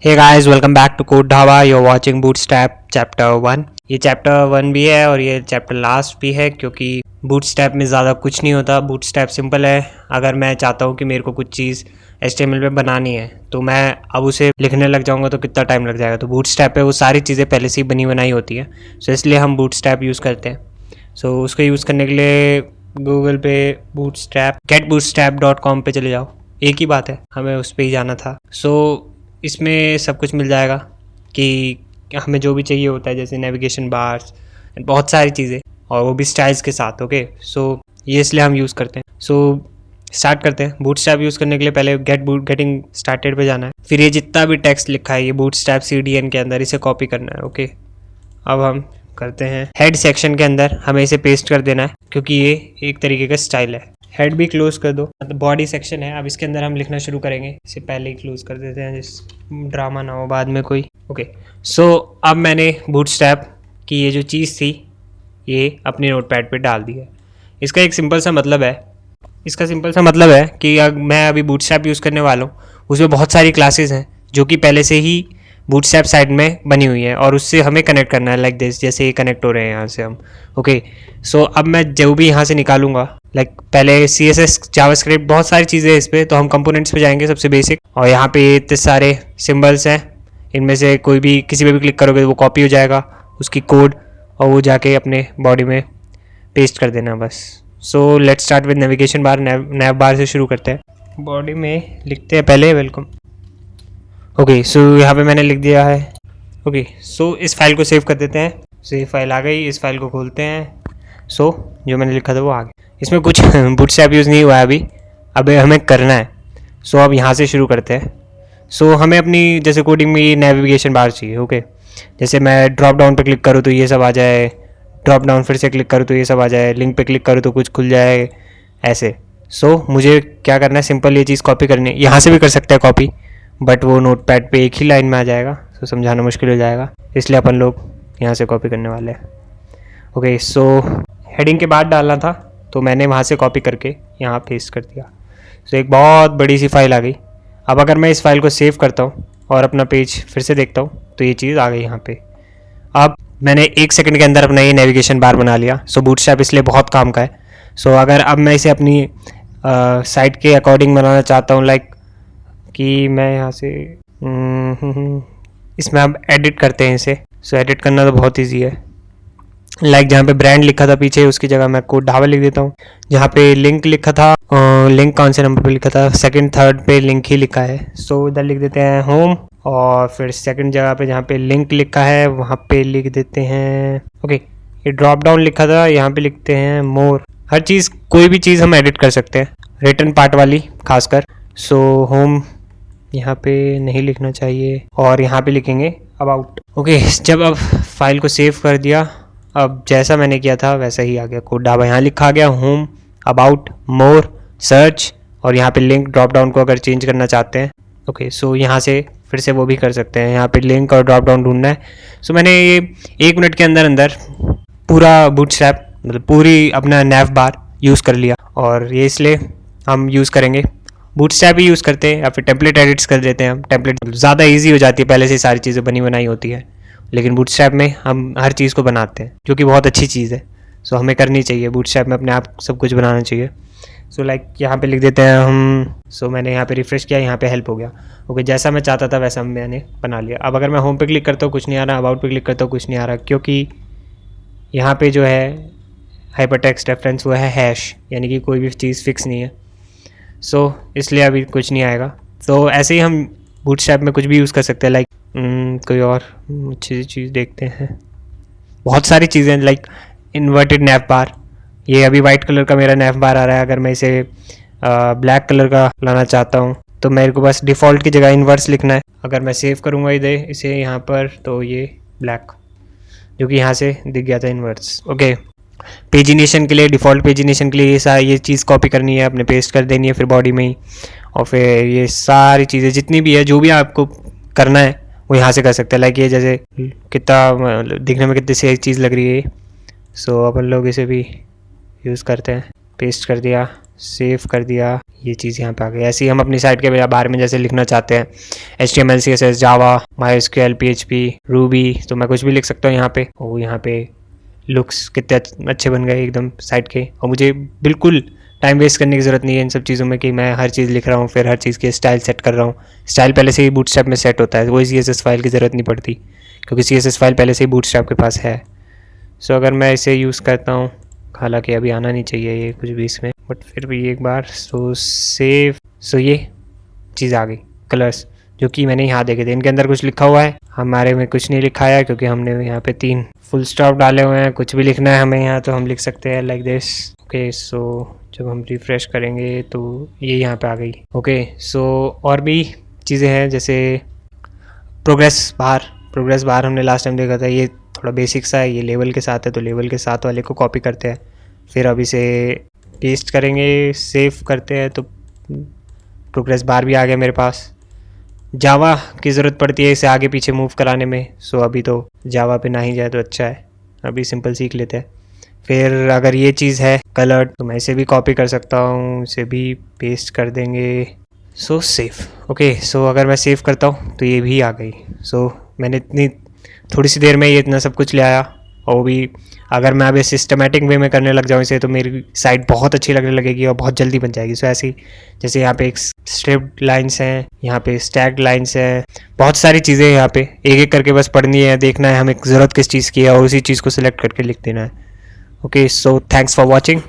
Hey guys, welcome back to Code Dhaba. You are watching Bootstrap chapter 1। ये chapter 1 भी है और ये चैप्टर लास्ट भी है, क्योंकि बूटस्ट्रैप में ज़्यादा कुछ नहीं होता। बूटस्ट्रैप सिंपल है। अगर मैं चाहता हूँ कि मेरे को कुछ चीज़ HTML पे बनानी है तो मैं अब उसे लिखने लग जाऊँगा तो कितना टाइम लग जाएगा। तो बूटस्ट्रैप पे वो सारी चीज़ें पहले से ही बनी बनाई होती हैं, सो इसलिए हम बूटस्ट्रैप यूज़ करते हैं। सो उसको यूज़ करने के लिए गूगल पे बूटस्ट्रैप getbootstrap.com पे चले जाओ। एक ही बात है, हमें उस पर ही जाना था। इसमें सब कुछ मिल जाएगा कि हमें जो भी चाहिए होता है, जैसे नेविगेशन बार्स, बहुत सारी चीज़ें, और वो भी स्टाइल्स के साथ। ओके, ये इसलिए हम यूज़ करते हैं। स्टार्ट करते हैं। बूटस्ट्रैप यूज़ करने के लिए पहले गेटिंग स्टार्टेड पे जाना है। फिर ये जितना भी टेक्स्ट लिखा है ये बूटस्ट्रैप CDN के अंदर, इसे कॉपी करना है। ओके, अब हम करते हैं हेड सेक्शन के अंदर हमें इसे पेस्ट कर देना है, क्योंकि ये एक तरीके का स्टाइल है। हेड भी क्लोज कर दो। मतलब बॉडी सेक्शन है, अब इसके अंदर हम लिखना शुरू करेंगे। इसे पहले ही क्लोज कर देते हैं, जिस ड्रामा ना हो बाद में कोई। ओके, अब मैंने बूटस्ट्रैप की ये जो चीज़ थी ये अपने नोटपैड पे डाल दी है। इसका एक सिंपल सा मतलब है कि मैं अभी बूटस्ट्रैप यूज़ करने वाला हूँ। उसमें बहुत सारी क्लासेस हैं जो कि पहले से ही बूटस्ट्रैप साइड में बनी हुई है और उससे हमें कनेक्ट करना है, लाइक दिस, जैसे ये कनेक्ट हो रहे हैं यहाँ से हम। ओके, अब मैं जो भी यहाँ से निकालूंगा, लाइक पहले CSS, जावास्क्रिप्ट, बहुत सारी चीज़ें हैं इस पर। तो हम कंपोनेंट्स पे जाएंगे सबसे बेसिक, और यहाँ पे इतने सारे सिम्बल्स हैं। इनमें से कोई भी किसी पे भी क्लिक करोगे तो वो कॉपी हो जाएगा उसकी कोड, और वो जाके अपने बॉडी में पेस्ट कर देना बस। Let's start with navigation bar. Nav bar से शुरू करते हैं। बॉडी में लिखते हैं पहले वेलकम। ओके, यहाँ पे मैंने लिख दिया है। ओके, इस फाइल को सेव कर देते हैं। ये फाइल आ गई, इस फाइल को खोलते हैं। जो मैंने लिखा था वो आ गया। इसमें कुछ बूटस्ट्रैप यूज़ नहीं हुआ है अभी हमें करना है। अब यहाँ से शुरू करते हैं। हमें अपनी जैसे कोडिंग में नेविगेशन बार चाहिए। ओके, जैसे मैं ड्रॉप डाउन पे क्लिक करूँ तो ये सब आ जाए, ड्रॉप डाउन फिर से क्लिक करूँ तो ये सब आ जाए, लिंक पे क्लिक करूँ तो कुछ खुल जाए, ऐसे। मुझे क्या करना है, सिंपल ये चीज़ कॉपी करनी है। यहाँ से भी कर सकते हैं कॉपी, बट वो नोटपैड पे एक ही लाइन में आ जाएगा, समझाना मुश्किल हो जाएगा, इसलिए अपन लोग यहाँ से कॉपी करने वाले हैं। ओके, हेडिंग के बाद डालना था तो मैंने वहाँ से कॉपी करके यहाँ पेस्ट कर दिया। एक बहुत बड़ी सी फाइल आ गई। अब अगर मैं इस फाइल को सेव करता हूँ और अपना पेज फिर से देखता हूँ तो ये चीज़ आ गई यहाँ पे। अब मैंने 1 सेकंड के अंदर अपना ये नेविगेशन बार बना लिया। बूटस्ट्रैप इसलिए बहुत काम का है। अगर अब मैं इसे अपनी साइट के अकॉर्डिंग बनाना चाहता हूँ, लाइक कि मैं यहाँ से इसमें अब एडिट करते हैं इसे। एडिट करना तो बहुत ईजी है। लाइक जहाँ पे ब्रांड लिखा था पीछे, उसकी जगह मैं कोड ढाबा लिख देता हूँ। जहाँ पे लिंक लिखा था, लिंक कौन से नंबर पे लिखा था, सेकंड थर्ड पे लिंक ही लिखा है। इधर लिख देते हैं होम, और फिर सेकंड जगह पे जहाँ पे लिंक लिखा है वहाँ पे लिख देते हैं। ओके, ये ड्रॉप डाउन लिखा था, यहाँ पे लिखते हैं मोर। हर चीज़, कोई भी चीज़ हम एडिट कर सकते हैं, रिटर्न पार्ट वाली खासकर। होम यहाँ पे नहीं लिखना चाहिए, और यहाँ पे लिखेंगे अबाउट। ओके, जब अब फाइल को सेव कर दिया, अब जैसा मैंने किया था वैसा ही आ गया कोड ढाबा। यहाँ लिखा गया होम, अबाउट, मोर, सर्च, और यहाँ पे लिंक। ड्रॉप डाउन को अगर चेंज करना चाहते हैं, ओके, यहाँ से फिर से वो भी कर सकते हैं। यहाँ पे लिंक और ड्रॉप डाउन ढूंढना है। मैंने ये 1 मिनट के अंदर पूरा बूटस्ट्रैप, मतलब पूरी अपना नैव बार यूज़ कर लिया। और ये इसलिए हम यूज़ करेंगे, बूटस्ट्रैप ही यूज़ करते हैं, या फिर टेम्पलेट एडिट्स कर देते हैं हम। टेम्पलेट ज़्यादा ईजी हो जाती है, पहले से सारी चीज़ें बनी बनाई होती है, लेकिन बूटस्ट्रैप में हम हर चीज़ को बनाते हैं, जो कि बहुत अच्छी चीज़ है। हमें करनी चाहिए, बूटस्ट्रैप में अपने आप सब कुछ बनाना चाहिए। लाइक यहाँ पे लिख देते हैं हम। मैंने यहाँ पे रिफ्रेश किया, यहाँ पे हेल्प हो गया। ओके, जैसा मैं चाहता था वैसा मैंने बना लिया। अब अगर मैं होम पे क्लिक करता हूँ कुछ नहीं आ रहा, अबाउट पे क्लिक करता हूँ कुछ नहीं आ रहा, क्योंकि यहाँ पे जो है हाइपरटेक्स्ट रेफरेंस वो है हैश, यानी कि कोई भी चीज़ फिक्स नहीं है। इसलिए अभी कुछ नहीं आएगा। ऐसे ही हम बूटस्ट्रैप में कुछ भी यूज़ कर सकते हैं। लाइक कोई और अच्छी चीज़ देखते हैं। बहुत सारी चीज़ें, लाइक इन्वर्टेड नैव बार। ये अभी वाइट कलर का मेरा नैव बार आ रहा है। अगर मैं इसे ब्लैक कलर का लाना चाहता हूँ तो मेरे को बस डिफ़ॉल्ट की जगह इन्वर्स लिखना है। अगर मैं सेव करूँगा इसे यहाँ पर, तो ये ब्लैक, जो कि यहाँ से दिख गया था, इन्वर्स। ओके, पेजिनेशन के लिए, डिफ़ॉल्ट पेजिनेशन के लिए ये चीज़ कॉपी करनी है, अपने पेस्ट कर देनी है फिर बॉडी में ही। और फिर ये सारी चीज़ें जितनी भी है, जो भी आपको करना है वो यहाँ से कर सकते हैं। लाइक ये जैसे कितना दिखने में कितनी सही चीज़ लग रही है। अपन लोग इसे भी यूज़ करते हैं। पेस्ट कर दिया, सेव कर दिया, ये चीज़ यहाँ पे आ गई। ऐसे ही हम अपनी साइट के बारे में जैसे लिखना चाहते हैं HTML CSS जावा MySQL PHP रूबी, तो मैं कुछ भी लिख सकता हूँ यहाँ पे। और यहाँ पे लुक्स कितने अच्छे बन गए एकदम साइट के, और मुझे बिल्कुल टाइम वेस्ट करने की ज़रूरत नहीं है इन सब चीज़ों में कि मैं हर चीज़ लिख रहा हूँ फिर हर चीज़ की स्टाइल सेट कर रहा हूँ। स्टाइल पहले से ही बूटस्ट्रैप में सेट होता है, कोई CSS फाइल की ज़रूरत नहीं पड़ती क्योंकि CSS फाइल पहले से ही बूटस्ट्रैप के पास है। सो अगर मैं इसे यूज़ करता हूँ, हालांकि अभी आना नहीं चाहिए ये कुछ भी इसमें, बट फिर भी एक बार सो सेव। सो ये चीज़ आ गई कलर्स जो कि मैंने यहाँ देखे थे, इनके अंदर कुछ लिखा हुआ है, हमारे में कुछ नहीं लिखा है क्योंकि हमने यहाँ पे 3 फुल स्टॉप डाले हुए हैं। कुछ भी लिखना है हमें यहाँ तो हम लिख सकते हैं लाइक दिस। ओके, सो जब हम रिफ़्रेश करेंगे तो ये यहाँ पे आ गई। ओके, सो और भी चीज़ें हैं जैसे प्रोग्रेस बार हमने लास्ट टाइम देखा था, ये थोड़ा बेसिक सा है, ये लेवल के साथ है तो लेवल के साथ वाले को कॉपी करते हैं, फिर अब इसे पेस्ट करेंगे, सेव करते हैं तो प्रोग्रेस बार भी आ गया मेरे पास। जावा की ज़रूरत पड़ती है इसे आगे पीछे मूव कराने में, सो अभी तो जावा पे ना ही जाए तो अच्छा है, अभी सिंपल सीख लेते हैं। फिर अगर ये चीज़ है कलर्ड तो मैं इसे भी कॉपी कर सकता हूँ, इसे भी पेस्ट कर देंगे। सो सेव। ओके, सो अगर मैं सेव करता हूँ तो ये भी आ गई। सो मैंने इतनी थोड़ी सी देर में ये इतना सब कुछ ले आया, और वो भी अगर मैं अभी सिस्टमेटिक वे में करने लग जाऊँ इसे तो मेरी साइट बहुत अच्छी लगने लगेगी और बहुत जल्दी बन जाएगी। सो ऐसे ही जैसे यहाँ पे एक स्ट्रिप्ड लाइंस हैं, यहाँ पे स्टैक्ड लाइंस हैं, बहुत सारी चीज़ें यहाँ पे एक एक करके बस पढ़नी है, देखना है हमें ज़रूरत किस चीज़ की है और उसी चीज़ को सिलेक्ट करके लिख देना है। Okay, so thanks for watching.